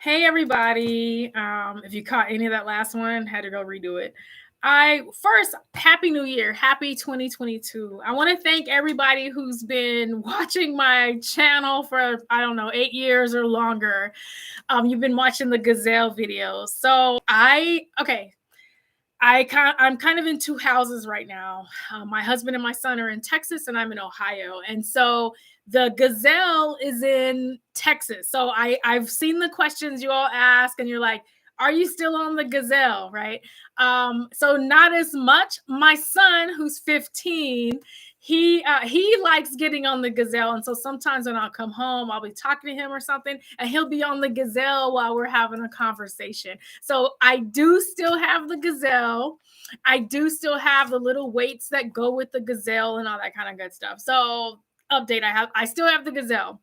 Hey everybody. If you caught any of that last one, had to go redo it. Happy New Year. Happy 2022. I want to thank everybody who's been watching my channel for, 8 years or longer. You've been watching the Gazelle videos. I'm kind of in two houses right now. My husband and my son are in Texas and I'm in Ohio. And so the Gazelle is in Texas. So I've seen the questions you all ask and you're like, are you still on the Gazelle? Right. So not as much. My son, who's 15, he likes getting on the Gazelle. And so sometimes when I'll come home, I'll be talking to him or something and he'll be on the Gazelle while we're having a conversation. So I do still have the Gazelle. I do still have the little weights that go with the Gazelle and all that kind of good stuff. So update, I still have the Gazelle.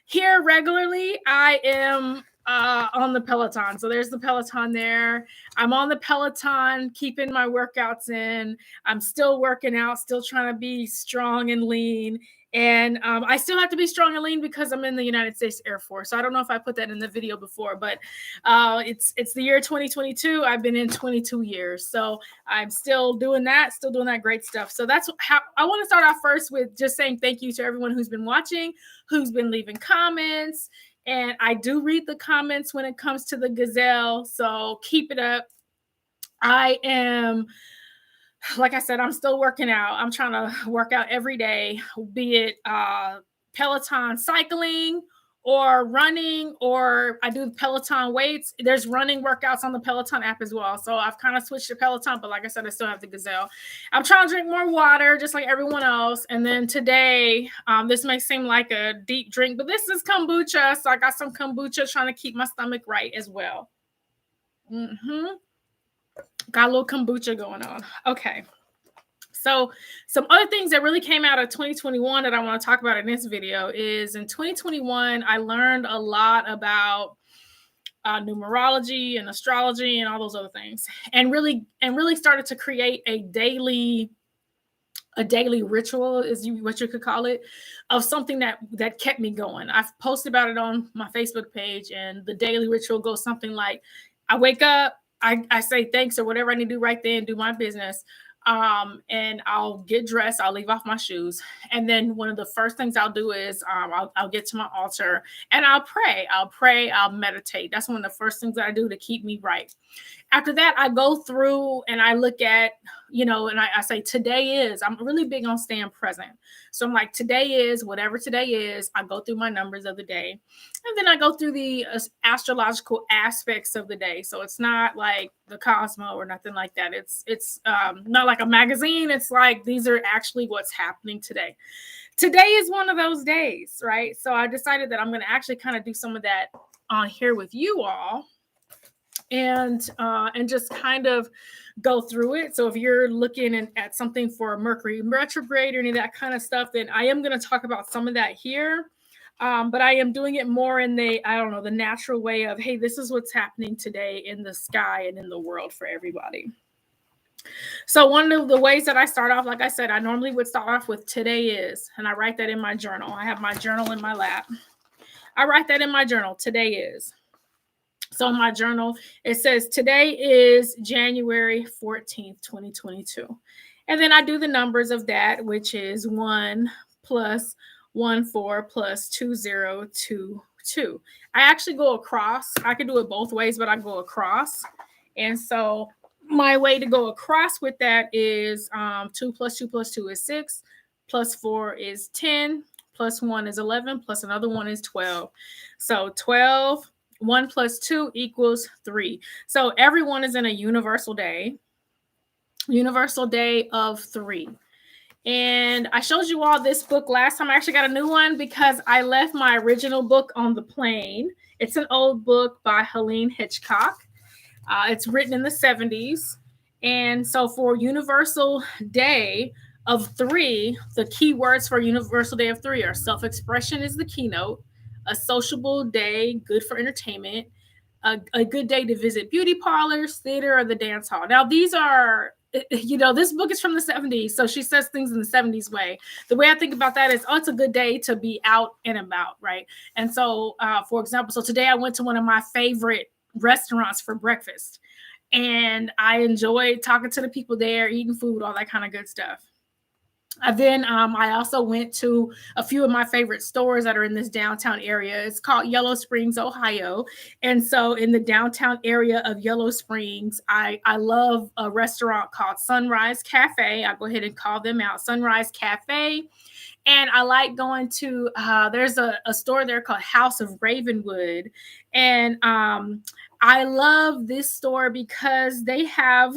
Here regularly, I am on the Peloton. So there's the Peloton there. I'm on the Peloton, keeping my workouts in. I'm still working out, still trying to be strong and lean. And I still have to be strong and lean because I'm in the United States Air Force. So I don't know if I put that in the video before, but it's the year 2022. I've been in 22 years. So I'm still doing that great stuff. So that's how I want to start off first with just saying thank you to everyone who's been watching, who's been leaving comments. And I do read the comments when it comes to the Gazelle. So keep it up. I am, like I said, I'm still working out. I'm trying to work out every day, be it Peloton cycling or running, or I do Peloton weights. There's running workouts on the Peloton app as well. So I've kind of switched to Peloton, but like I said, I still have the Gazelle. I'm trying to drink more water, just like everyone else. And then today, this may seem like a deep drink, but this is kombucha. So I got some kombucha trying to keep my stomach right as well. Got a little kombucha going on. Okay. So some other things that really came out of 2021 that I want to talk about in this video is in 2021, I learned a lot about numerology and astrology and all those other things, and really started to create a daily ritual, is what you could call it, of something that kept me going. I've posted about it on my Facebook page, and the daily ritual goes something like, I wake up, I say thanks or whatever I need to do right there and do my business. And I'll get dressed, I'll leave off my shoes. And then one of the first things I'll do is I'll get to my altar and I'll pray, I'll meditate. That's one of the first things that I do to keep me right. After that, I go through and I look at, and I say, today is, I'm really big on staying present. So I'm like, today is whatever today is. I go through my numbers of the day. And then I go through the astrological aspects of the day. So it's not like the Cosmo or nothing like that. It's not like a magazine. It's like, these are actually what's happening today. Today is one of those days, right? So I decided that I'm going to actually kind of do some of that on here with you all. And just kind of go through it. So if you're looking at something for Mercury Retrograde or any of that kind of stuff, then I am going to talk about some of that here. But I am doing it more in the natural way of, hey, this is what's happening today in the sky and in the world for everybody. So one of the ways that I start off, like I said, I normally would start off with today is, and I write that in my journal. I have my journal in my lap. I write that in my journal, today is. So in my journal, it says today is January 14th, 2022. And then I do the numbers of that, which is 1 plus 14 plus 2022. I actually go across. I could do it both ways, but I go across. And so my way to go across with that is 2 plus 2 plus 2 is 6, plus 4 is 10, plus 1 is 11, plus another 1 is 12. So 12. 1 plus 2 equals 3. So everyone is in a universal day of 3. And I showed you all this book last time. I actually got a new one because I left my original book on the plane. It's an old book by Helene Hitchcock. It's written in the 70s. And so for Universal Day of 3, the key words for Universal Day of 3 are self-expression is the keynote, a sociable day, good for entertainment, a good day to visit beauty parlors, theater, or the dance hall. Now, this book is from the 70s. So she says things in the 70s way. The way I think about that is, it's a good day to be out and about, right? And so, for example, so today I went to one of my favorite restaurants for breakfast. And I enjoyed talking to the people there, eating food, all that kind of good stuff. Then I also went to a few of my favorite stores that are in this downtown area. It's called Yellow Springs, Ohio. And so in the downtown area of Yellow Springs, I love a restaurant called Sunrise Cafe. I'll go ahead and call them out, Sunrise Cafe. And I like going to, there's a store there called House of Ravenwood. And I love this store because they have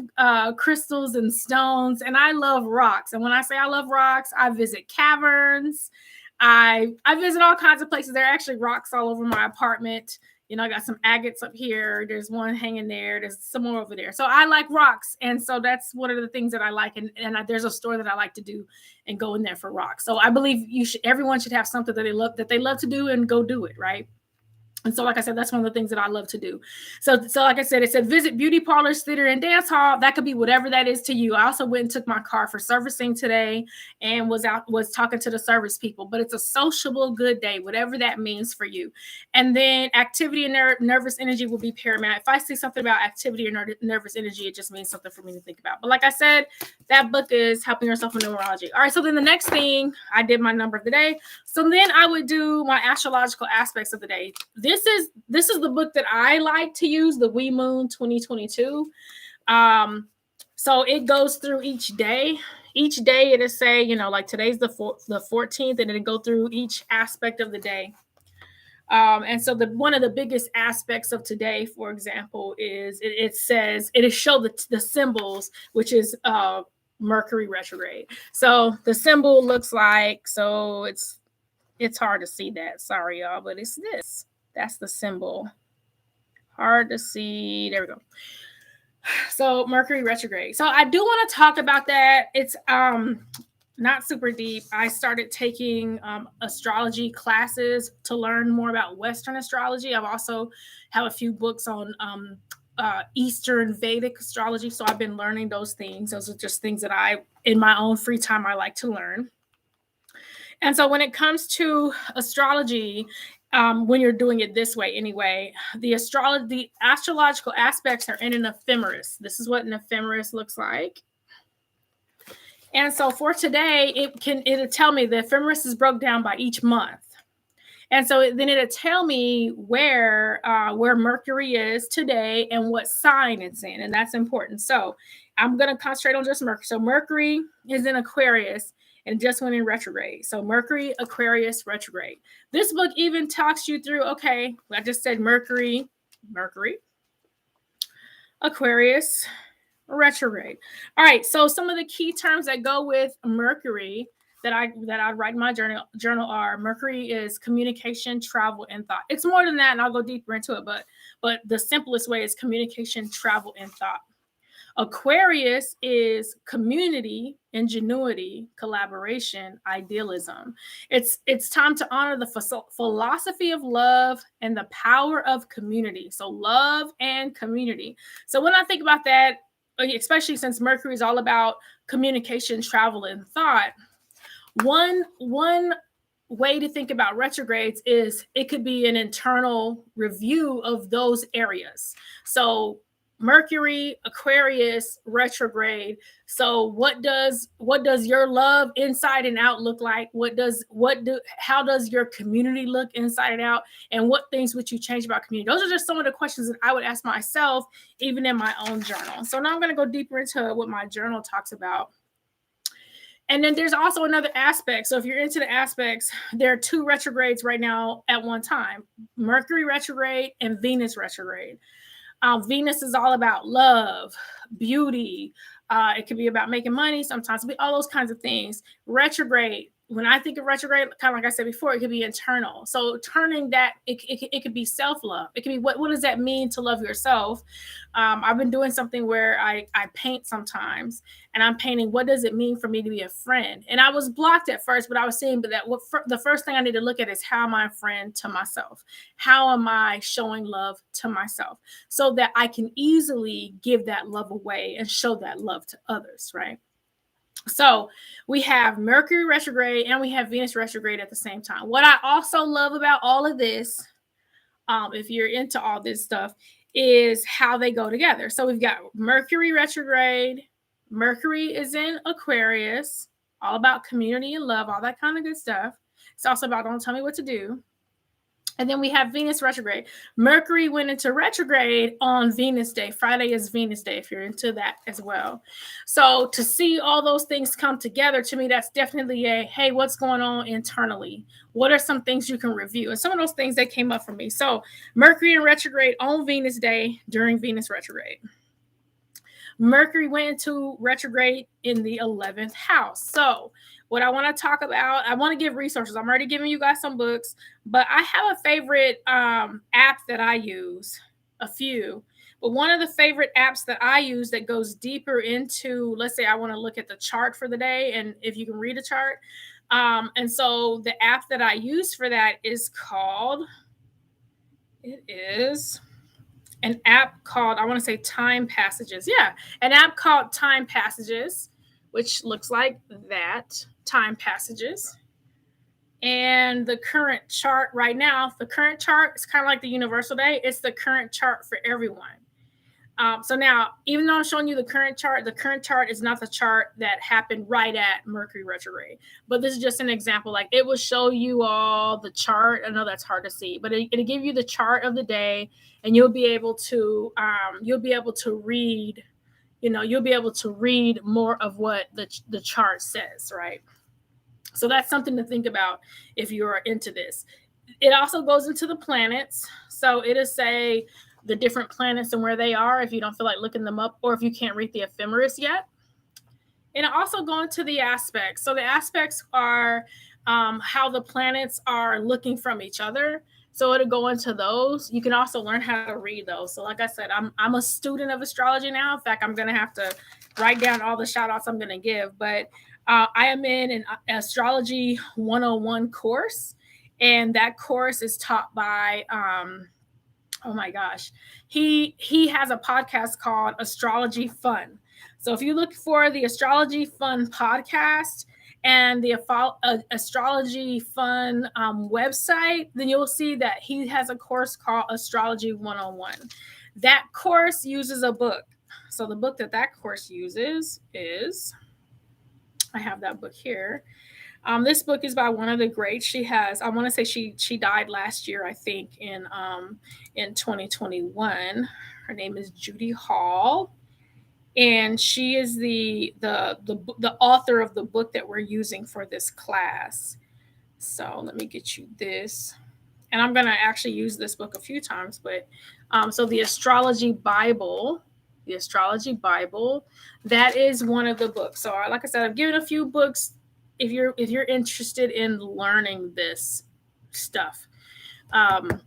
crystals and stones, and I love rocks. And when I say I love rocks, I visit caverns. I visit all kinds of places. There are actually rocks all over my apartment. I got some agates up here. There's one hanging there. There's some more over there. So I like rocks. And so that's one of the things that I like. And there's a store that I like to do and go in there for rocks. So I believe everyone should have something that they love to do and go do it, right? And so, like I said, that's one of the things that I love to do. So like I said, it said visit beauty parlors, theater, and dance hall. That could be whatever that is to you. I also went and took my car for servicing today and was talking to the service people. But it's a sociable good day, whatever that means for you. And then activity and nervous energy will be paramount. If I see something about activity or nervous energy, it just means something for me to think about. But like I said, that book is Helping Yourself with Numerology. All right, so then the next thing, I did my number of the day. So then I would do my astrological aspects of the day. This is the book that I like to use, the Wee Moon 2022. So it goes through each day. Each day it'll say, like today's the 14th, and it'll go through each aspect of the day. And so one of the biggest aspects of today, for example, is it says it is show the symbols, which is Mercury retrograde. So the symbol looks like, so it's hard to see that. Sorry, y'all, but it's this. That's the symbol. Hard to see. There we go. So Mercury retrograde. So I do want to talk about that. It's not super deep. I started taking astrology classes to learn more about Western astrology. I've also have a few books on Eastern Vedic astrology. So I've been learning those things. Those are just things that in my own free time, I like to learn. And so when it comes to astrology, when you're doing it this way anyway, the astrological aspects are in an ephemeris. This is what an ephemeris looks like. And so for today, it'll tell me the ephemeris is broke down by each month. And so then it'll tell me where Mercury is today and what sign it's in. And that's important. So I'm going to concentrate on just Mercury. So Mercury is in Aquarius and just went in retrograde. So Mercury, Aquarius, retrograde. This book even talks you through, okay, I just said Mercury, Aquarius, retrograde. All right, so some of the key terms that go with Mercury that I write in my journal are Mercury is communication, travel, and thought. It's more than that, and I'll go deeper into it, but the simplest way is communication, travel, and thought. Aquarius is community, ingenuity, collaboration, idealism. It's time to honor the philosophy of love and the power of community. So love and community. So when I think about that, especially since Mercury is all about communication, travel, and thought, one way to think about retrogrades is it could be an internal review of those areas. So Mercury, Aquarius, retrograde. So what does your love inside and out look like? How does your community look inside and out? And what things would you change about community? Those are just some of the questions that I would ask myself, even in my own journal. So now I'm going to go deeper into what my journal talks about. And then there's also another aspect. So if you're into the aspects, there are two retrogrades right now at one time, Mercury retrograde and Venus retrograde. Venus is all about love, beauty. It could be about making money. Sometimes it be all those kinds of things. Retrograde when I think of retrograde, kind of like I said before, it could be internal. So turning that, it could be self-love. It could be, what does that mean to love yourself? I've been doing something where I paint sometimes, and I'm painting, what does it mean for me to be a friend? And I was blocked at first, but I was saying, but the first thing I need to look at is, how am I a friend to myself? How am I showing love to myself, so that I can easily give that love away and show that love to others, right? So we have Mercury retrograde and we have Venus retrograde at the same time. What I also love about all of this, if you're into all this stuff, is how they go together. So we've got Mercury retrograde. Mercury is in Aquarius, all about community and love, all that kind of good stuff. It's also about don't tell me what to do. And then we have Venus retrograde. Mercury went into retrograde on Venus Day. Friday is Venus Day, if you're into that as well. So to see all those things come together, to me, that's definitely a, hey, what's going on internally? What are some things you can review? And some of those things that came up for me. So Mercury in retrograde on Venus Day during Venus retrograde. Mercury went into retrograde in the 11th house. So what I want to talk about, I want to give resources. I'm already giving you guys some books, but I have a favorite app that I use, a few. But one of the favorite apps that I use that goes deeper into, let's say I want to look at the chart for the day, and if you can read a chart. And so the app that I use for that is called, it is an app called, I want to say Time Passages. Yeah, an app called Time Passages, which looks like that, Time Passages. And the current chart right now, the current chart is kind of like the universal day. It's the current chart for everyone. So now, even though I'm showing you the current chart is not the chart that happened right at Mercury retrograde. But this is just an example. Like, it will show you all the chart. I know that's hard to see, but it'll give you the chart of the day, and you'll be able to read. You'll be able to read more of what the chart says, right? So that's something to think about if you're into this. It also goes into the planets. So it'll say the different planets and where they are if you don't feel like looking them up, or if you can't read the ephemeris yet. And also go into the aspects. So the aspects are how the planets are looking from each other. So it'll go into those. You can also learn how to read those. So like I said, I'm a student of astrology now. In fact, I'm going to have to write down all the shout outs I'm going to give. But I am in an Astrology 101 course. And that course is taught by, oh my gosh, he has a podcast called Astrology Fun. So if you look for the Astrology Fun podcast and the Astrology Fun website, then you'll see that he has a course called Astrology 101. That course uses a book. So the book that course uses is, I have that book here. This book is by one of the greats. She has, I want to say she died last year, I think, in 2021. Her name is Judy Hall. And she is the author of the book that we're using for this class. So let me get you this. And I'm going to actually use this book a few times. But so the Astrology Bible, that is one of the books. So like I said, I've given a few books if you're interested in learning this stuff. And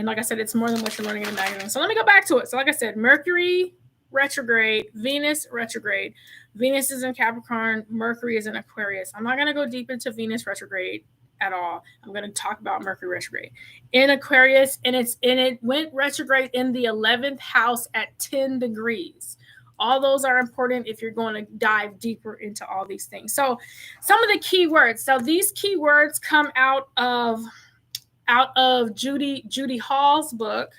like I said, it's more than what you're learning in the magazine. So let me go back to it. So like I said, Mercury retrograde, Venus retrograde. Venus is in Capricorn, Mercury is in Aquarius. I'm not going to go deep into Venus retrograde at all. I'm going to talk about Mercury retrograde in Aquarius, and it went retrograde in the 11th house at 10 degrees. All those are important if you're going to dive deeper into all these things. So some of the keywords. So these keywords come out of Judy Hall's book.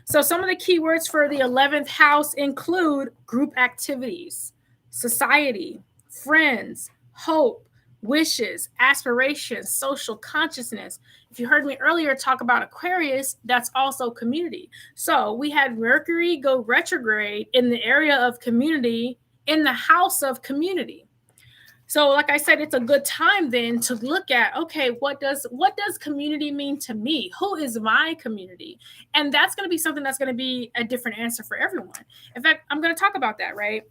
So some of the keywords for the 11th house include group activities, society, friends, hope, wishes, aspirations, social consciousness. If you heard me earlier talk about Aquarius, that's also community. So we had Mercury go retrograde in the area of community, in the house of community. So like I said, it's a good time then to look at, okay, what does community mean to me? Who is my community? And that's going to be something that's going to be a different answer for everyone. In fact, I'm going to talk about that, right?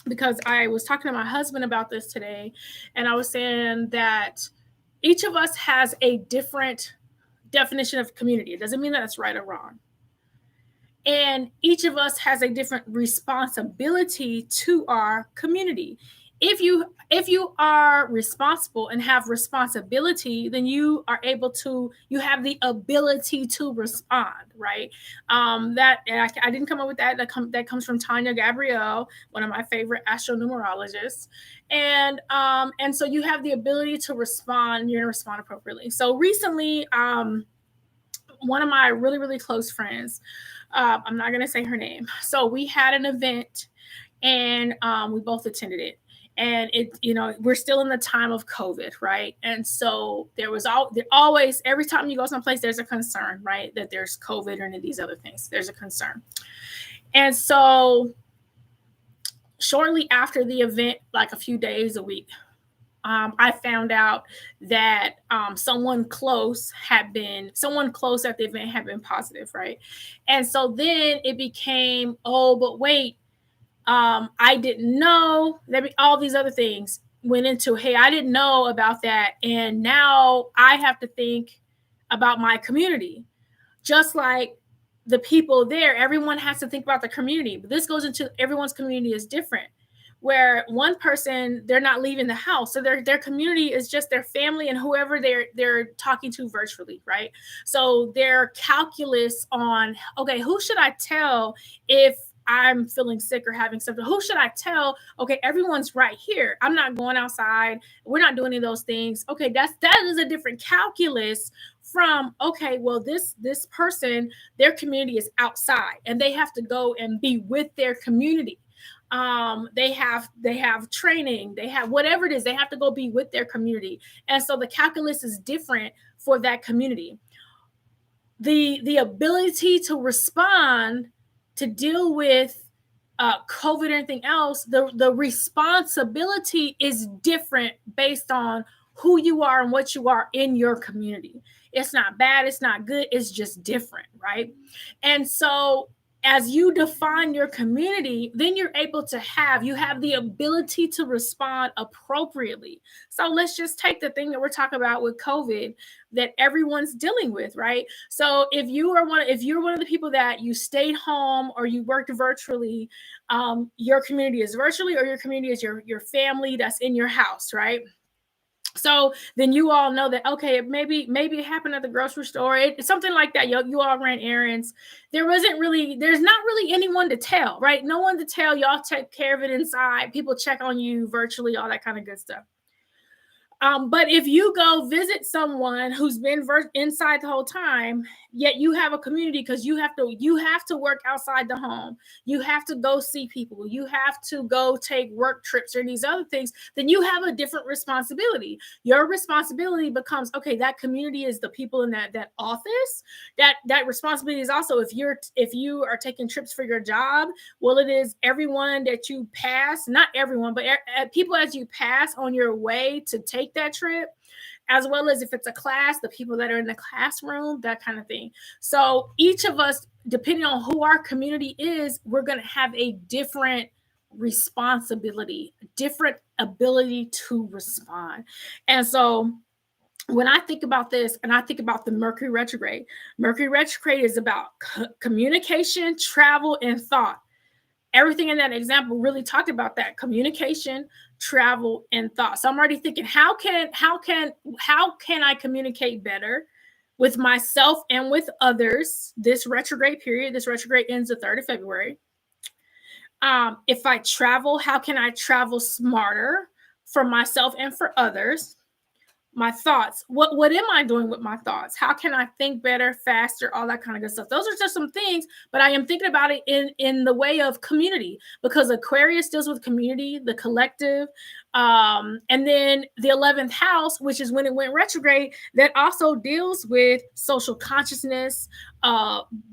because I was talking to my husband about this today, and I was saying that each of us has a different definition of community. It doesn't mean that it's right or wrong. And each of us has a different responsibility to our community. If you are responsible and have responsibility, then you are able to, you have the ability to respond, right? That I didn't come up with that. That comes from Tania Gabrielle, one of my favorite astronumerologists. And so you have the ability to respond. You're going to respond appropriately. So recently, one of my really, really close friends, I'm not going to say her name. So we had an event, and we both attended it. And we're still in the time of COVID, right? And so there always, every time you go someplace, there's a concern, right? That there's COVID or any of these other things. There's a concern. And so shortly after the event, like a few days, a week, I found out that someone close at the event had been positive, right? And so then it became, oh, but wait, I didn't know. All these other things went into, hey, I didn't know about that. And now I have to think about my community. Just like the people there, everyone has to think about the community. But this goes into everyone's community is different. Where one person, they're not leaving the house. So their community is just their family and whoever they're talking to virtually, right? So their calculus on, okay, who should I tell if I'm feeling sick or having something? Who should I tell? Okay, everyone's right here. I'm not going outside. We're not doing any of those things. Okay, that is a different calculus from, okay, well, this person, their community is outside and they have to go and be with their community. They have training, they have whatever it is, they have to go be with their community. And so the calculus is different for that community. The ability to respond, to deal with COVID or anything else, the responsibility is different based on who you are and what you are in your community. It's not bad, it's not good, it's just different, right? And so as you define your community, then you're able to have the ability to respond appropriately. So let's just take the thing that we're talking about with COVID that everyone's dealing with, right? So if you're one of the people that you stayed home or you worked virtually, your community is virtually, or your community is your family that's in your house, right? So then you all know that, okay, maybe it happened at the grocery store, something like that. You all ran errands. There's not really anyone to tell, right? No one to tell. Y'all take care of it inside. People check on you virtually, all that kind of good stuff. But if you go visit someone who's been inside the whole time, yet you have a community, because you have to work outside the home, you have to go see people, you have to go take work trips or these other things, then you have a different responsibility. Your responsibility becomes, okay, that community is the people in that office. That responsibility is also, if you are taking trips for your job, well, it is everyone that you pass, not everyone, but people as you pass on your way to take that trip, as well as if it's a class, the people that are in the classroom, that kind of thing. So each of us, depending on who our community is, we're going to have a different responsibility, different ability to respond. And so when I think about this, and I think about the Mercury Retrograde is about communication, travel, and thought. Everything in that example really talked about that: communication, travel, and thought. So I'm already thinking, how can I communicate better with myself and with others this retrograde period? This retrograde ends the 3rd of February. If I travel, how can I travel smarter for myself and for others? My thoughts. What am I doing with my thoughts? How can I think better, faster, all that kind of good stuff? Those are just some things, but I am thinking about it in the way of community, because Aquarius deals with community, the collective, and then the 11th house, which is when it went retrograde, that also deals with social consciousness,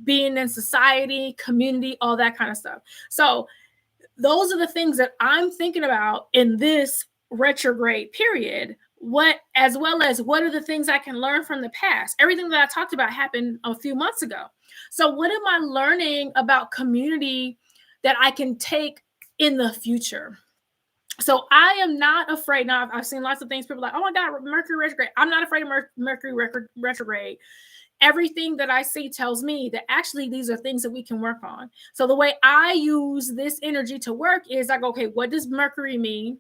being in society, community, all that kind of stuff. So those are the things that I'm thinking about in this retrograde period. As well as what are the things I can learn from the past? Everything that I talked about happened a few months ago. So what am I learning about community that I can take in the future. So I am not afraid. Now, I've seen lots of things. People are like, oh my God, Mercury retrograde. I'm not afraid of Mercury retrograde. Everything that I see tells me that actually these are things that we can work on. So the way I use this energy to work is I go, okay, what does Mercury mean?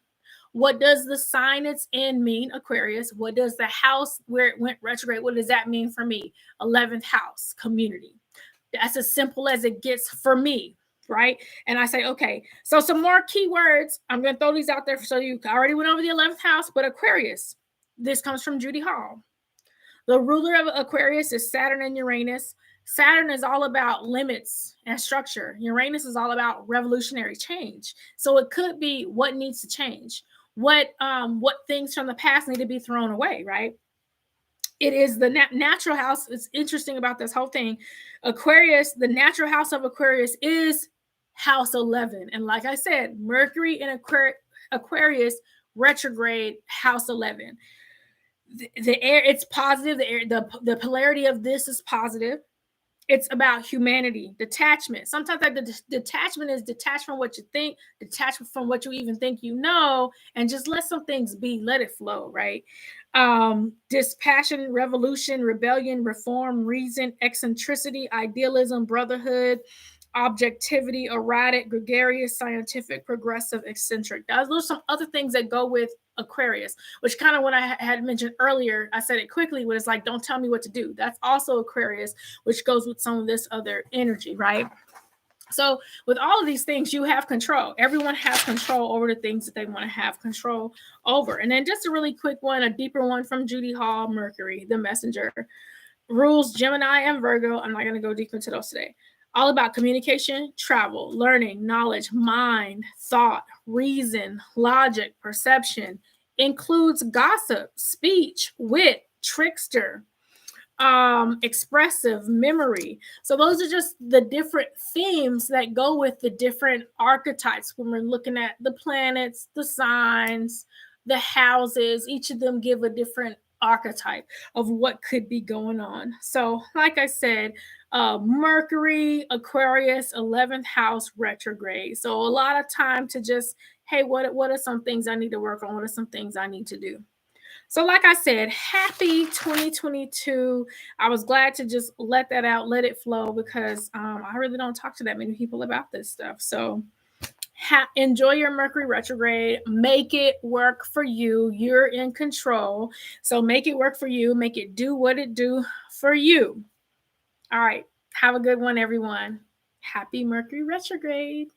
What does the sign it's in mean, Aquarius? What does the house where it went retrograde, what does that mean for me? 11th house, community. That's as simple as it gets for me, right? And I say, okay, so some more keywords. I'm going to throw these out there. So you already went over the 11th house, but Aquarius, this comes from Judy Hall. The ruler of Aquarius is Saturn and Uranus. Saturn is all about limits and structure. Uranus is all about revolutionary change. So it could be what needs to change, what things from the past need to be thrown away, right? It is the natural house. It's interesting about this whole thing. Aquarius, the natural house of Aquarius is house 11. And like I said, Mercury in Aquarius retrograde house 11. The air, it's positive. The polarity of this is positive. It's about humanity, detachment. Sometimes that the detachment is detached from what you think, detached from what you even think you know, and just let some things be, let it flow, right? Dispassion, revolution, rebellion, reform, reason, eccentricity, idealism, brotherhood, objectivity, erratic, gregarious, scientific, progressive, eccentric. Those are some other things that go with Aquarius, which kind of when I had mentioned earlier, I said it quickly, when it's like, don't tell me what to do. That's also Aquarius, which goes with some of this other energy, right? So with all of these things, you have control. Everyone has control over the things that they want to have control over. And then just a really quick one, a deeper one from Judy Hall, Mercury, the messenger. Rules Gemini and Virgo. I'm not going to go deep into those today. All about communication, travel, learning, knowledge, mind, thought, reason, logic, perception. Includes gossip, speech, wit, trickster, expressive, memory. So those are just the different themes that go with the different archetypes when we're looking at the planets, the signs, the houses. Each of them give a different archetype of what could be going on. So like I said, Mercury, Aquarius, 11th house retrograde. So a lot of time to just, hey, what are some things I need to work on? What are some things I need to do? So like I said, happy 2022. I was glad to just let that out, let it flow, because I really don't talk to that many people about this stuff. So enjoy your Mercury retrograde. Make it work for you. You're in control. So make it work for you. Make it do what it do for you. All right. Have a good one, everyone. Happy Mercury retrograde.